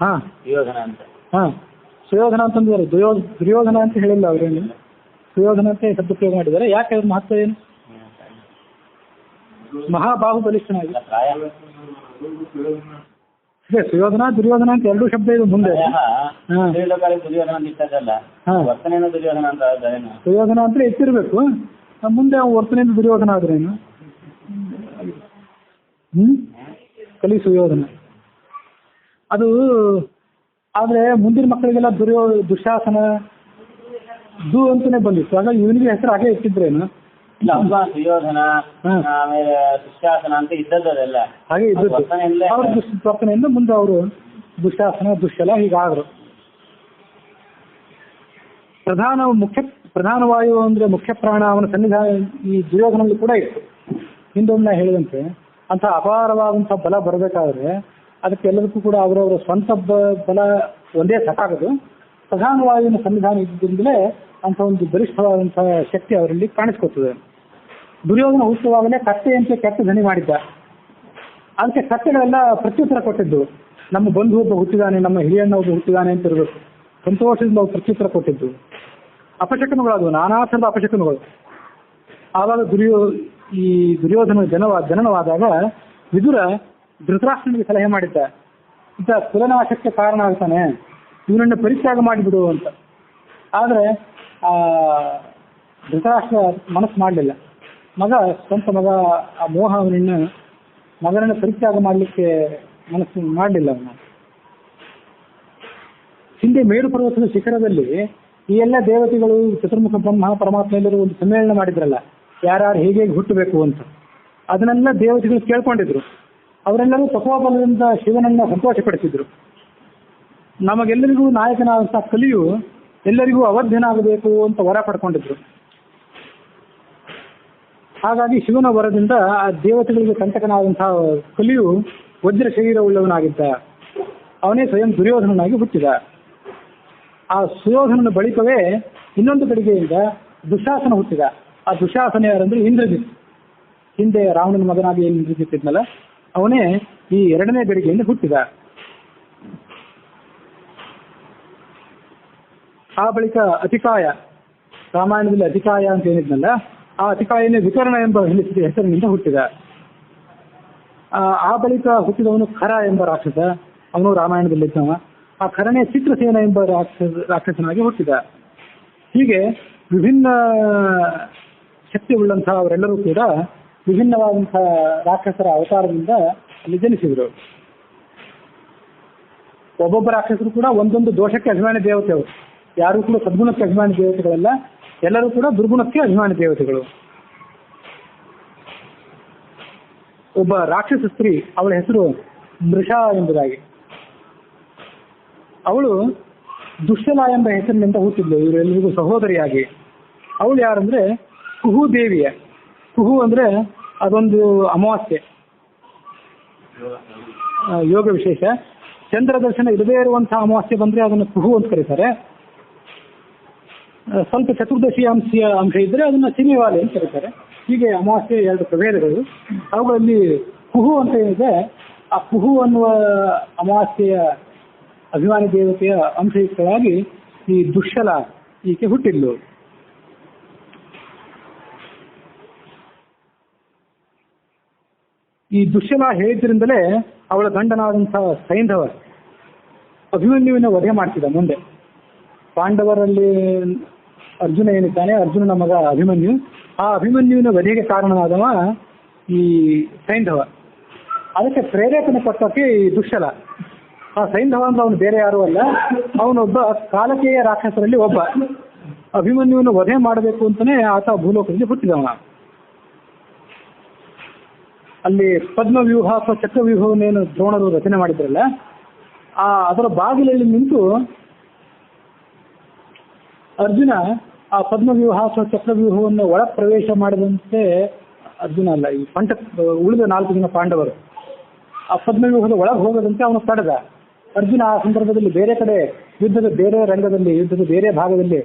ಸುಯೋಧನ ಅಂತಂದ್ರೆ ದುರ್ಯೋಧನ ಅಂತ ಹೇಳಿಲ್ಲ ಅವರೇನು, ಸುಯೋಧನ ಅಂತ ಶಬ್ದ ಪ್ರಯೋಗ ಮಾಡಿದ್ದಾರೆ. ಯಾಕೆ ಅದ್ರ ಮಹತ್ವ ಏನು? ಮಹಾಬಾಹುಬಲಿಷ್ಠನಾಗಿ ಸುಯೋಧನ ದುರ್ಯೋಧನ ಅಂತ ಎರಡೂ ಶಬ್ದ ಇದು ಮುಂದೆ. ಸುಯೋಧನ ಅಂದ್ರೆ ಎತ್ತಿರ್ಬೇಕು, ಮುಂದೆ ವರ್ತನೆಯಿಂದ ದುರ್ಯೋಧನ ಆದ್ರೇನು? ಕಲಿ ಸುಯೋಧನ ಅದು. ಆದ್ರೆ ಮುಂದಿನ ಮಕ್ಕಳಿಗೆಲ್ಲ ದುಶಾಸನ ಅಂತಾನೆ ಬಂದಿತ್ತು. ಆಗ ಇವನಿಗೆ ಹೆಸರು ಹಾಗೆ ಇಟ್ಟಿದ್ರೇನು?
ಸುಯೋಧನ ಆಮೇಲೆ ದುಶ್ಯಾಸನ ಅಂತ ಇದ್ದದ್ದೆಲ್ಲ
ಹಾಗೆ ಇದ್ದದ್ದು. ಅವ್ರ ವರ್ತನೆಯಿಂದ ಮುಂದೆ ಅವರು ದುಶಾಸನ ದುಶ್ಶಲ ಹೀಗಾದ್ರು. ಪ್ರಧಾನವಾಯು ಅಂದ್ರೆ ಮುಖ್ಯ ಪ್ರಾಣ, ಅವನ ಸನ್ನಿಧಾನ ಈ ದುರ್ಯೋಧನಲ್ಲಿ ಕೂಡ ಇತ್ತು. ಹಿಂದೊಮ್ಮೆ ಹೇಳಿದಂತೆ ಅಂತ ಅಪಾರವಾದಂತಹ ಬಲ ಬರಬೇಕಾದ್ರೆ ಅದಕ್ಕೆ ಎಲ್ಲದಕ್ಕೂ ಕೂಡ ಅವರವರ ಸ್ವಂತ ಬಲ ಒಂದೇ ಸಾಕಾಗದು. ಪ್ರಧಾನವಾಯುವಿನ ಸನ್ನಿಧಾನ ಇದ್ದಿಂದಲೇ ಅಂತ ಒಂದು ಬಲಿಷ್ಠವಾದಂತಹ ಶಕ್ತಿ ಅವರಲ್ಲಿ ಕಾಣಿಸ್ಕೊಳ್ತದೆ. ದುರ್ಯೋಧನ ಹುಟ್ಟುವಾಗಲೇ ಕತ್ತೆಯಂತೆ ಕೆಟ್ಟ ಧ್ವನಿ ಮಾಡಿದ್ದ. ಅದಕ್ಕೆ ಕತ್ತೆಗಳೆಲ್ಲ ಪ್ರತ್ಯುತ್ತರ ಕೊಟ್ಟಿದ್ದು. ನಮ್ಮ ಬಂಧು ಒಬ್ಬ ಹುಟ್ಟಿದಾನೆ, ನಮ್ಮ ಹಿರಿಯಣ್ಣ ಒಬ್ಬ ಹುಟ್ಟಿದಾನೆ ಅಂತ ಇರಬೇಕು, ಸಂತೋಷದಿಂದ ಅವು ಪ್ರತ್ಯುತ್ತರ ಕೊಟ್ಟಿದ್ದು. ಅಪಶಕನಗಳು ಅದು, ನಾನಾ ಥರದ ಅಪಶಕನಗಳು. ಆವಾಗ ಈ ದುರ್ಯೋಧನ ಜನನವಾದಾಗ ವಿದುರ ಧೃತರಾಷ್ಟ್ರನಿಗೆ ಸಲಹೆ ಮಾಡಿದ್ದ, ಇಂಥ ಕುಲನಾಶಕ್ಕೆ ಕಾರಣ ಆಗ್ತಾನೆ, ಇವನನ್ನು ಪರಿತ್ಯಾಗ ಮಾಡಿಬಿಡು ಅಂತ. ಆದರೆ ಧೃತರಾಷ್ಟ್ರ ಮನಸ್ಸು ಮಾಡಲಿಲ್ಲ. ಸ್ವಂತ ಮಗ ಆ ಮೋಹ ಮಗನನ್ನು ಪರಿತ್ಯಾಗ ಮಾಡಲಿಕ್ಕೆ ಮನಸ್ಸು ಮಾಡಲಿಲ್ಲ ಅವನು. ಹಿಂದೆ ಮೇರು ಪರ್ವತದ ಶಿಖರದಲ್ಲಿ ಈ ಎಲ್ಲ ದೇವತೆಗಳು, ಚತುರ್ಮುಖ ಬ್ರಹ್ಮ ಪರಮಾತ್ಮ ಎಲ್ಲರೂ ಒಂದು ಸಮ್ಮೇಳನ ಮಾಡಿದ್ರಲ್ಲ, ಯಾರ್ಯಾರು ಹೇಗೆ ಹುಟ್ಟಬೇಕು ಅಂತ. ಅದನ್ನೆಲ್ಲ ದೇವತೆಗಳು ಕೇಳ್ಕೊಂಡಿದ್ರು. ಅವರೆಲ್ಲರೂ ತಪೋಬಲದಿಂದ ಶಿವನನ್ನ ಸಂತೋಷಪಡಿಸಿದ್ರು. ನಮಗೆಲ್ಲರಿಗೂ ನಾಯಕನಾದಂತಹ ಕಲಿಯು ಎಲ್ಲರಿಗೂ ಅವಧ್ಯನಾಗಬೇಕು ಅಂತ ವರ ಪಡ್ಕೊಂಡಿದ್ರು. ಹಾಗಾಗಿ ಶಿವನ ವರದಿಂದ ಆ ದೇವತೆಗಳಿಗೆ ಕಂಟಕನಾದಂತಹ ಕಲಿಯು ವಜ್ರ ಶರೀರವುಳ್ಳವನಾಗಿದ್ದ. ಅವನೇ ಸ್ವಯಂ ದುರ್ಯೋಧನನಾಗಿ ಹುಟ್ಟಿದ. ಆ ಸುಯೋಧನನ ಬಳಿಕವೇ ಇನ್ನೊಂದು ಕಡೆಗೆಯಿಂದ ದುಶಾಸನ ಹುಟ್ಟಿದ. ಆ ದುಶಾಸನ ಯಾರಂದ್ರೆ ಇಂದ್ರಜಿತ್. ಹಿಂದೆ ರಾವಣನ ಮಗನಾಗಿ ಏನು ಇಂದ್ರಜಿತ್ ಇದ್ನಲ್ಲ, ಅವನೇ ಈ ಎರಡನೇ ಗಡಿಗೆಯಿಂದ ಹುಟ್ಟಿದ. ಆ ಬಳಿಕ ಅತಿಕಾಯ, ರಾಮಾಯಣದಲ್ಲಿ ಅತಿಕಾಯ ಅಂತ ಏನಿದ್ನಲ್ಲ, ಆ ಅತಿಕಾಯನೇ ವಿಕರ್ಣ ಎಂಬ ಹೆಸರಿನಿಂದ ಹುಟ್ಟಿದ. ಆ ಬಳಿಕ ಹುಟ್ಟಿದವನು ಖರ ಎಂಬ ರಾಕ್ಷಸ, ಅವನು ರಾಮಾಯಣದಲ್ಲಿದ್ದವ. ಆ ಖರನೇ ಚಿತ್ರಸೇನ ಎಂಬ ರಾಕ್ಷಸನಾಗಿ ಹುಟ್ಟಿದ. ಹೀಗೆ ವಿಭಿನ್ನ ಶಕ್ತಿ ಉಳ್ಳಂತಹ ಅವರೆಲ್ಲರೂ ಕೂಡ ವಿಭಿನ್ನವಾದಂತಹ ರಾಕ್ಷಸರ ಅವತಾರದಿಂದ ಅಲ್ಲಿ ಜನಿಸಿದರು. ಒಬ್ಬೊಬ್ಬ ರಾಕ್ಷಸರು ಕೂಡ ಒಂದೊಂದು ದೋಷಕ್ಕೆ ಅಭಿಮಾನಿ ದೇವತೆಗಳು. ಯಾರು ಕೂಡ ಸದ್ಗುಣಕ್ಕೆ ಅಭಿಮಾನಿ ದೇವತೆಗಳಲ್ಲ, ಎಲ್ಲರೂ ಕೂಡ ದುರ್ಗುಣಕ್ಕೆ ಅಭಿಮಾನಿ ದೇವತೆಗಳು. ಒಬ್ಬ ರಾಕ್ಷಸ ಸ್ತ್ರೀ, ಅವಳ ಹೆಸರು ಮೃಷಾ ಎಂಬುದಾಗಿ. ಅವಳು ದುಶ್ಶಲ ಎಂಬ ಹೆಸರಿನಿಂದ ಹುಟ್ಟಿದ್ಲು, ಇವರೆಲ್ಲರಿಗೂ ಸಹೋದರಿಯಾಗಿ. ಅವಳು ಯಾರಂದ್ರೆ ಕುಹು ದೇವಿಯ. ಕುಹು ಅಂದ್ರೆ ಅದೊಂದು ಅಮಾವಾಸ್ಯೆ, ಯೋಗ ವಿಶೇಷ. ಚಂದ್ರ ದರ್ಶನ ಇರದೇ ಇರುವಂತಹ ಅಮಾವಾಸ್ಯೆ ಬಂದ್ರೆ ಅದನ್ನು ಕುಹು ಅಂತ ಕರೀತಾರೆ. ಸ್ವಲ್ಪ ಚತುರ್ದಶಿ ಅಂಶ ಇದ್ರೆ ಅದನ್ನ ಸಿನಿವಾಲೆ ಅಂತ ಕರೀತಾರೆ. ಹೀಗೆ ಅಮಾವಾಸ್ಯೆ 2 ಪ್ರಭೇದಗಳು. ಅವುಗಳಲ್ಲಿ ಕುಹು ಅಂತ ಏನಿದೆ, ಆ ಕುಹು ಅನ್ನುವ ಅಮಾವಾಸ್ಯೆಯ ಅಭಿಮಾನಿ ದೇವತೆಯ ಅಂಶಯುಕ್ತವಾಗಿ ಈ ದುಶ್ಶಲ ಈಕೆ ಹುಟ್ಟಿದ್ಲು. ಈ ದುಶ್ಶಲ ಹೇಳಿದ್ರಿಂದಲೇ ಅವಳ ಗಂಡನಾದಂತಹ ಸೈಂಧವ ಅಭಿಮನ್ಯುವಿನ ವಧೆ ಮಾಡ್ತಿದ್ದ. ಮುಂದೆ ಪಾಂಡವರಲ್ಲಿ ಅರ್ಜುನ ಏನಿದ್ದಾನೆ, ಅರ್ಜುನನ ಮಗ ಅಭಿಮನ್ಯು, ಆ ಅಭಿಮನ್ಯುವಿನ ವಧೆಗೆ ಕಾರಣನಾದವ ಈ ಸೈಂಧವ. ಅದಕ್ಕೆ ಪ್ರೇರೇಪಣೆ ಕೊಟ್ಟಕ್ಕೆ ಈ ದುಶ್ಶಲ. ಆ ಸೈಂಧವ ಅಂದ್ರೆ ಅವನು ಬೇರೆ ಯಾರೂ ಅಲ್ಲ, ಅವನೊಬ್ಬ ಕಾಲಕೇಯ ರಾಕ್ಷಸರಲ್ಲಿ ಒಬ್ಬ. ಅಭಿಮನ್ಯುವಿನ ವಧೆ ಮಾಡಬೇಕು ಅಂತಾನೆ ಆತ ಭೂಲೋಕದಲ್ಲಿ ಹುಟ್ಟಿದವನ. ಅಲ್ಲಿ ಪದ್ಮವ್ಯೂಹ ಅಥವಾ ಚಕ್ರವ್ಯೂಹವನ್ನೇನು ದ್ರೋಣರು ರಚನೆ ಮಾಡಿದ್ರಲ್ಲ, ಅದರ ಬಾಗಿಲಲ್ಲಿ ನಿಂತು ಅರ್ಜುನ ಆ ಪದ್ಮವ್ಯೂಹ ಅಥವಾ ಚಕ್ರವ್ಯೂಹವನ್ನು ಒಳ ಪ್ರವೇಶ ಮಾಡಿದಂತೆ ಅರ್ಜುನ ಅಲ್ಲ, ಈ ಉಳಿದ 4 ಜನ ಪಾಂಡವರು ಆ ಪದ್ಮವ್ಯೂಹದ ಒಳಗೆ ಹೋಗದಂತೆ ಅವನು ತಡೆದ. ಅರ್ಜುನ ಆ ಸಂದರ್ಭದಲ್ಲಿ ಬೇರೆ ಕಡೆ ಯುದ್ಧದ ಬೇರೆ ಭಾಗದಲ್ಲಿ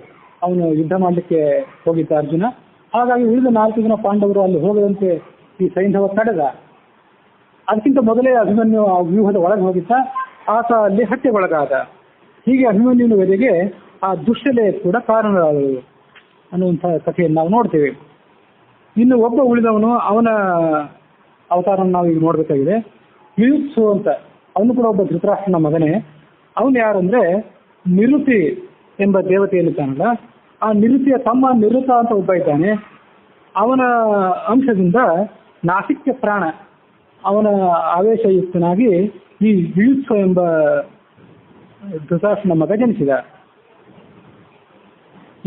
ಅವನು ಯುದ್ಧ ಮಾಡಲಿಕ್ಕೆ ಹೋಗಿದ್ದ ಅರ್ಜುನ. ಹಾಗಾಗಿ ಉಳಿದ 4 ಜನ ಪಾಂಡವರು ಅಲ್ಲಿ ಹೋಗದಂತೆ ಈ ಸೈಂಧವ ತಡೆದ. ಅದಕ್ಕಿಂತ ಮೊದಲೇ ಅಭಿಮನ್ಯು ಆ ವ್ಯೂಹದ ಒಳಗೆ ಹೋಗಿದ್ದ, ಆತ ಅಲ್ಲಿ ಹತ್ಯೆಗೊಳಗಾದ. ಹೀಗೆ ಅಭಿಮನ್ಯುವಿನ ವಧೆಗೆ ಆ ದುಶ್ಶಲೆ ಕೂಡ ಕಾರಣರಾದರು ಅನ್ನುವಂಥ ಕಥೆಯನ್ನು ನಾವು ನೋಡ್ತೇವೆ. ಇನ್ನು ಒಬ್ಬ ಉಳಿದವನು, ಅವನ ಅವತಾರ ನಾವು ಈಗ ನೋಡ್ಬೇಕಾಗಿದೆ. ಯುಯುತ್ಸು ಅಂತ, ಅವನು ಕೂಡ ಒಬ್ಬ ಧೃತರಾಷ್ಟ್ರನ ಮಗನೇ. ಅವನು ಯಾರಂದ್ರೆ ನಿರುತಿ ಎಂಬ ದೇವತೆಯಲ್ಲಿದ್ದಾನಲ್ಲ, ಆ ನಿರುತಿಯ ತಮ್ಮ ನಿರುತ ಅಂತ ಒಬ್ಬ ಇದ್ದಾನೆ. ಅವನ ಅಂಶದಿಂದ ನಾಸಿಕ್ಯ ಪ್ರಾಣ ಅವನ ಆವೇಶಯುಕ್ತನಾಗಿ ಈ ಯುಯುತ್ಸು ಎಂಬ ಧೃತರಾಷ್ಟ್ರನ ಮಗ ಜನಿಸಿದ.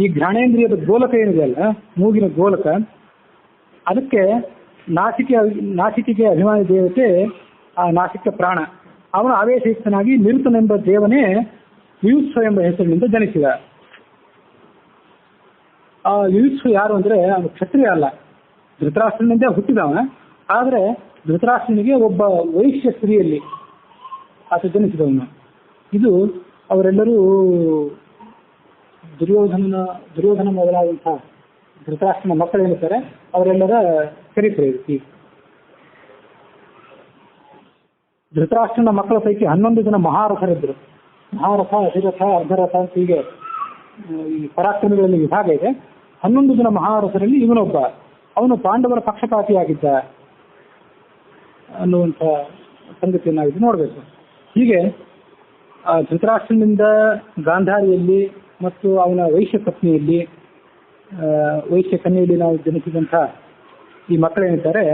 ಈ ಘ್ರಾಣೇಂದ್ರಿಯದ ಗೋಲಕ ಏನಿದೆಯಲ್ಲ, ಮೂಗಿನ ಗೋಲಕ, ಅದಕ್ಕೆ ನಾಸಿಕೆಗೆ ಅಭಿಮಾನಿ ದೇವತೆ ಆ ನಾಸಿಕ್ಯ ಪ್ರಾಣ. ಅವನ ಆವೇಶಯುಕ್ತನಾಗಿ ನಿರುತನೆಂಬ ದೇವನೇ ಯುಯುತ್ಸು ಎಂಬ ಹೆಸರಿನಿಂದ ಜನಿಸಿದ. ಆ ಯುಯುತ್ಸು ಯಾರು ಅಂದ್ರೆ ಅವನು ಕ್ಷತ್ರಿಯ ಅಲ್ಲ, ಧೃತರಾಷ್ಟ್ರನಿಂದ ಹುಟ್ಟಿದವನ. ಆದರೆ ಧೃತರಾಷ್ಟ್ರನಿಗೆ ಒಬ್ಬ ವೈಶ್ಯ ಸ್ತ್ರೀಯಲ್ಲಿ ಆತ ಜನಿಸಿದವನು. ಇದು ಅವರೆಲ್ಲರೂ ದುರ್ಯೋಧನ ಮೊದಲಾದಂಥ ಧೃತರಾಷ್ಟ್ರನ ಮಕ್ಕಳೇನಿರ್ತಾರೆ ಅವರೆಲ್ಲರ ಚರಿತ್ರೆ ಇದು. ಧೃತರಾಷ್ಟ್ರನ ಮಕ್ಕಳ ಪೈಕಿ 11 ಜನ ಮಹಾರಥರಿದ್ದರು. ಮಹಾರಥ, ಅಧಿರಥ, ಅರ್ಧರಥ ಅಂತ ಹೀಗೆ ಈ ಪರಾಕ್ರಮಗಳಲ್ಲಿ ವಿಭಾಗ ಇದೆ. 11 ಜನ ಮಹಾರಥರಲ್ಲಿ ಇವನೊಬ್ಬ. ಅವನು ಪಾಂಡವರ ಪಕ್ಷಪಾತಿಯಾಗಿದ್ದ ಅನ್ನುವಂಥ ಸಂಗತಿಯನ್ನು ನಾವಿದು ನೋಡಬೇಕು. ಹೀಗೆ ಧೃತರಾಷ್ಟ್ರನಿಂದ ಗಾಂಧಾರಿಯಲ್ಲಿ ಮತ್ತು ಅವನ ವೈಶ್ಯ ಪತ್ನಿಯಲ್ಲಿ, ವೈಶ್ಯ ಕನ್ಯೆಯಲ್ಲಿ ನಾವು ಜನಿಸಿದಂಥ ಈ ಮಕ್ಕಳೇನಿದ್ದಾರೆ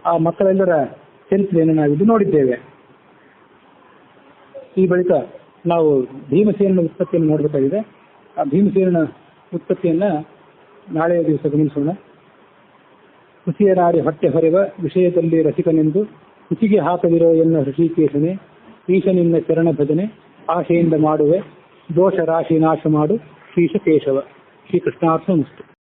ಆ ಮಕ್ಕಳೆಲ್ಲರ ಚರಿತ್ರೆಯನ್ನು ನಾವಿದು ನೋಡಿದ್ದೇವೆ. ಈ ಬಳಿಕ ನಾವು ಭೀಮಸೇನನ ಉತ್ಪತ್ತಿಯನ್ನು ನೋಡಬೇಕಾಗಿದೆ. ಆ ಭೀಮಸೇನನ ಉತ್ಪತ್ತಿಯನ್ನು ನಾಳೆಯ ದಿವಸ ಗಮನಿಸೋಣ. ಕುಸಿಯನಾಡಿ ಹೊಟ್ಟೆ ಹೊರೆವ ವಿಷಯದಲ್ಲಿ ರಸಿಕನೆಂದು ಕುಚಿಗೆ ಹಾಕದಿರೋ ಎನ್ನ ಹೃಷಿಕೇಶನೇ, ಈಶನಿನ್ನ ಚರಣ ಭಜನೆ ಆಶೆಯಿಂದ ಮಾಡುವೆ, ದೋಷ ರಾಶಿ ನಾಶ ಮಾಡು ಶ್ರೀಶ ಕೇಶವ. ಶ್ರೀಕೃಷ್ಣಾರ್ಪಣಮಸ್ತು.